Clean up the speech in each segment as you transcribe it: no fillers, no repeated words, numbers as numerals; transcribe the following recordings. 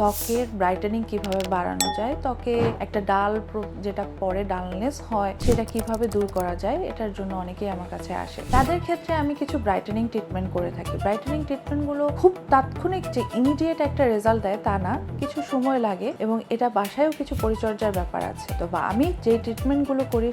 ত্বকের ব্রাইটেনিং কিভাবে বাড়ানো যায়, ত্বকে একটা যেটা পরে ডালনেস হয় সেটা কিভাবে দূর করা যায়, এটার জন্য অনেকেই আমার কাছে আসে। তাদের ক্ষেত্রে আমি কিছু ব্রাইটেনিং ট্রিটমেন্ট করে থাকি। ব্রাইটেনিং ট্রিটমেন্টগুলো খুব তাৎক্ষণিক যে ইমিডিয়েট একটা রেজাল্ট দেয় তা না, কিছু সময় লাগে এবং এটা বাসায়ও কিছু পরিচর্যার ব্যাপার আছে। তো আমি যে ট্রিটমেন্টগুলো করি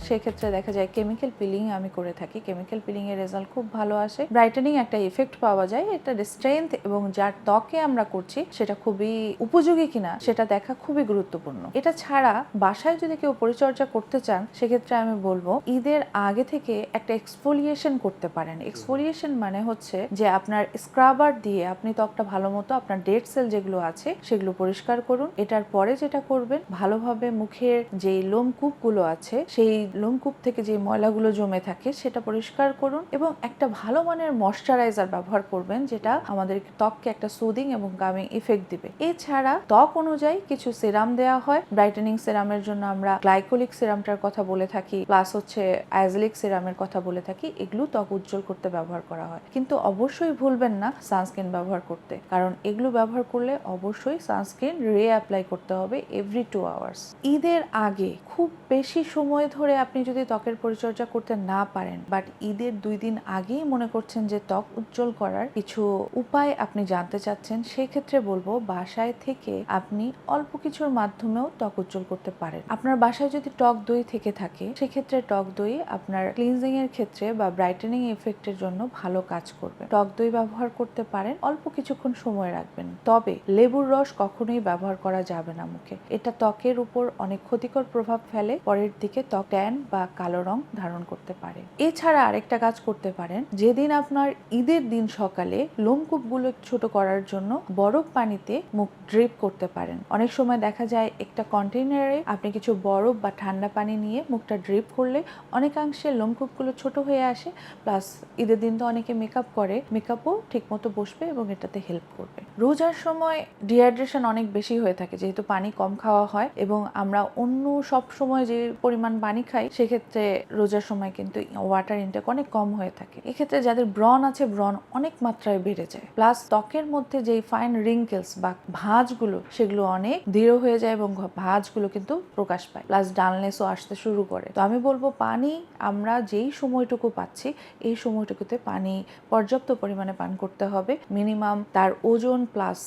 সেক্ষেত্রে দেখা যায় কেমিক্যাল পিলিং আমি করে থাকি। কেমিক্যাল পিলিং এর রেজাল্ট খুব ভালো আসে, ব্রাইটেনিং একটা ইফেক্ট পাওয়া যায়। এটা স্ট্রেংথ এবং যার ত্বকে আমরা করছি সেটা খুবই উপযোগী কিনা সেটা দেখা খুবই গুরুত্বপূর্ণ। এটা ছাড়া বাসায় যদি কেউ পরিচর্যা করতে চান সেক্ষেত্রে আমি বলবো ঈদের আগে থেকে একটা এক্সফোলিয়েশন করতে পারেন। এক্সফোলিয়েশন মানে হচ্ছে যে আপনার স্ক্রাবার দিয়ে আপনি ত্বকটা ভালো মতো আপনার ডেড সেল যেগুলো আছে সেগুলো পরিষ্কার করুন। এটার পরে যেটা করবেন, ভালোভাবে মুখের যে লোমকূপগুলো আছে সেই লোমকূপ থেকে যে ময়লাগুলো জমে থাকে সেটা পরিষ্কার করুন এবং একটা ভালো মানের ময়শ্চারাইজার ব্যবহার করবেন যেটা আমাদের ত্বককে একটা সুদিং এবং গামিং ইফেক্ট দিবে। এছাড়া ত্বক অনুযায়ী কিছু সিরাম দেওয়া হয়। ব্রাইটেনিং সিরামের জন্য আমরা গ্লাইকোলিক সিরামটার কথা বলে থাকি, প্লাস হচ্ছে অ্যাজলিক সিরামের কথা বলে থাকি। এগুলো ত্বক উজ্জ্বল করতে ব্যবহার করা হয়, কিন্তু অবশ্যই ভুলবেন না সানস্ক্রিন ব্যবহার করতে, কারণ এগুলো ব্যবহার করলে অবশ্যই সানস্ক্রিন অ্যাপ্লাই করতে হবে এভরি 2 আওয়ার্স। ঈদের আগে খুব বেশি সময় ধরে আপনি যদি ত্বকের পরিচর্যা করতে না পারেন, বাট ঈদের 2 দিন আগেই মনে করছেন যে ত্বক উজ্জ্বল করার কিছু উপায় আপনি জানতে চাচ্ছেন, সেক্ষেত্রে বলবো বাসায় থেকে আপনি অল্প কিছুর মাধ্যমেও ত্বক উজ্জ্বল করতে পারেন। আপনার বাসায় যদি টক দই থেকে থাকে সেক্ষেত্রে টক দই আপনার ক্লিনজিং এর ক্ষেত্রে বা ব্রাইটেনিং এফেক্টের জন্য ভালো কাজ করবে। টক দই ব্যবহার করতে পারেন, অল্প কিছুক্ষণ সময় রাখবেন। তবে লেবুর রস কখনোই ব্যবহার করা যাবে না মুখে, এটা ত্বকের উপর অনেক ক্ষতিকর প্রভাব ফেলে, পরের দিকে ত্বক ট্যান বা কালো রং ধারণ করতে পারে। এছাড়া আরেকটা কাজ করতে পারেন, যেদিন আপনার ঈদের দিন সকালে লোমকূপগুলো ছোট করার জন্য বরফ পানিতে মুখ ড্রিপ করতে পারেন। অনেক সময় দেখা যায় একটা কন্টেইনারে আপনি কিছু বরফ বা ঠান্ডা পানি নিয়ে মুখটা ড্রিপ করলে অনেকাংশে লোমকূপগুলো ছোট হয়ে আসে, প্লাস ঈদের দিন তো অনেকে মেকআপ করে, মেকআপও ঠিক মতো বসবে এবং এটাতে হেল্প করবে। রোজার সময় ডিহাইড্রেশন অনেক বেশি হয়ে থাকে যেহেতু পানি কম খাওয়া হয় এবং আমরা অন্য সব সময় যে পরিমাণ পানি খাই সেক্ষেত্রে রোজার সময় কিন্তু ওয়াটার ইনটেক অনেক কম হয়ে থাকে। এক্ষেত্রে যাদের ব্রণ আছে ব্রণ অনেক মাত্রায় বেড়ে যায়, প্লাস ত্বকের মধ্যে যেই ফাইন রিঙ্কেলস বা ভাঁজগুলো সেগুলো অনেক দৃঢ় হয়ে যায় এবং ভাঁজগুলো কিন্তু প্রকাশ পায়, প্লাস ডালনেসও আসতে শুরু করে। তো আমি বলবো পানি আমরা যেই সময়টুকু পাচ্ছি এই সময়টুকুতে পানি পর্যাপ্ত পরিমাণে পান করতে হবে। মিনিমাম তার ওজন প্লাস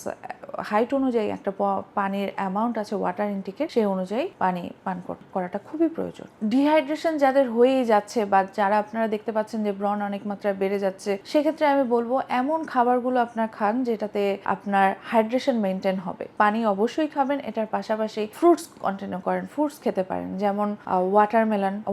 হাইট অনুযায়ী একটা পানির অ্যামাউন্ট আছে ওয়াটার ইনটেকের, সেই অনুযায়ী পানি পান করাটা খুবই প্রয়োজন। ডিহাইড্রেশন যাদের হয়েই যাচ্ছে বা যারা আপনারা দেখতে পাচ্ছেন যে ব্রণ অনেক মাত্রায় বেড়ে যাচ্ছে, সেক্ষেত্রে আমি বলবো এমন খাবারগুলো আপনার খান যেটাতে আপনার হাইড্রেশন মেনটেন হবে। পানি অবশ্যই খাবেন, এটার পাশাপাশি ফ্রুটস কন্টিনিউ করেন, ফ্রুটস খেতে পারেন, যেমন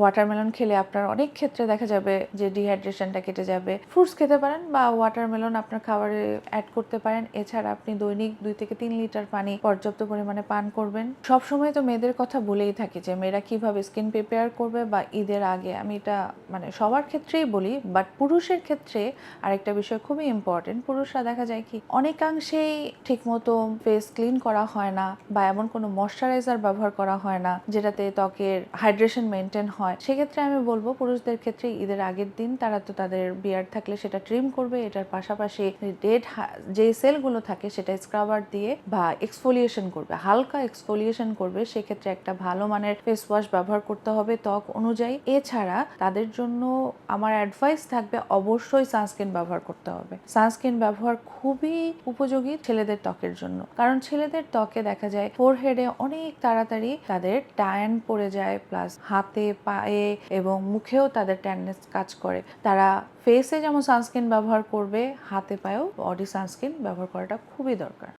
ওয়াটারমেলন খেলে আপনার অনেক ক্ষেত্রে দেখা যাবে যে ডিহাইড্রেশনটা কেটে যাবে। ফ্রুটস খেতে পারেন বা ওয়াটারমেলন আপনার খাবারে অ্যাড করতে পারেন। এছাড়া আপনি দৈনিক 2 থেকে 3 লিটার পানি পর্যাপ্ত পরিমাণে পান করবেন। সবসময় তো মেয়েদের কথা বলেই থাকি যে মেয়েরা কিভাবে স্কিন প্রিপেয়ার করবে বা ঈদের আগে, আমি এটা মানে সবার ক্ষেত্রেই বলি, বাট পুরুষের ক্ষেত্রে আরেকটা বিষয় খুবই ইম্পর্টেন্ট। পুরুষরা দেখা যায় কি অনেকাংশেই ঠিকমতো ফেস ক্লিন করা হয় না বা এমন কোনো ময়শ্চারাইজার ব্যবহার করা হয় না যেটাতে ত্বকের হাইড্রেশন মেনটেন হয়। সেক্ষেত্রে আমি বলবো পুরুষদের ক্ষেত্রে ঈদের আগের দিন তারা তো তাদের বিয়ার্ড থাকলে সেটা ট্রিম করবে, এটার পাশাপাশি ডেড যে সেলগুলো থাকে সেটা স্ক্রাবার দিয়ে বা এক্সফোলিয়েশন করবে, হালকা এক্সফোলিয়েশন করবে। সেক্ষেত্রে একটা ভালো মানের ফেস ওয়াশ ব্যবহার করতে হবে ত্বক অনুযায়ী। এছাড়া তাদের জন্য আমার অ্যাডভাইস থাকবে অবশ্যই সানস্ক্রিন ব্যবহার করতে হবে। সানস্ক্রিন ব্যবহার খুবই উপযোগী ছেলেদের ত্বকের জন্য, কারণ ছেলেদের ত্বকে দেখা যায় ফোরহেডে অনেক তাড়াতাড়ি তাদের ট্যান পড়ে যায়, প্লাস হাতে পায়ে এবং মুখেও তাদের ট্যাননেস কাজ করে। তারা ফেসে যেমন সানস্ক্রিন ব্যবহার করবে, হাতে পায়েও বডি সানস্ক্রিন ব্যবহার করাটা খুবই দরকার।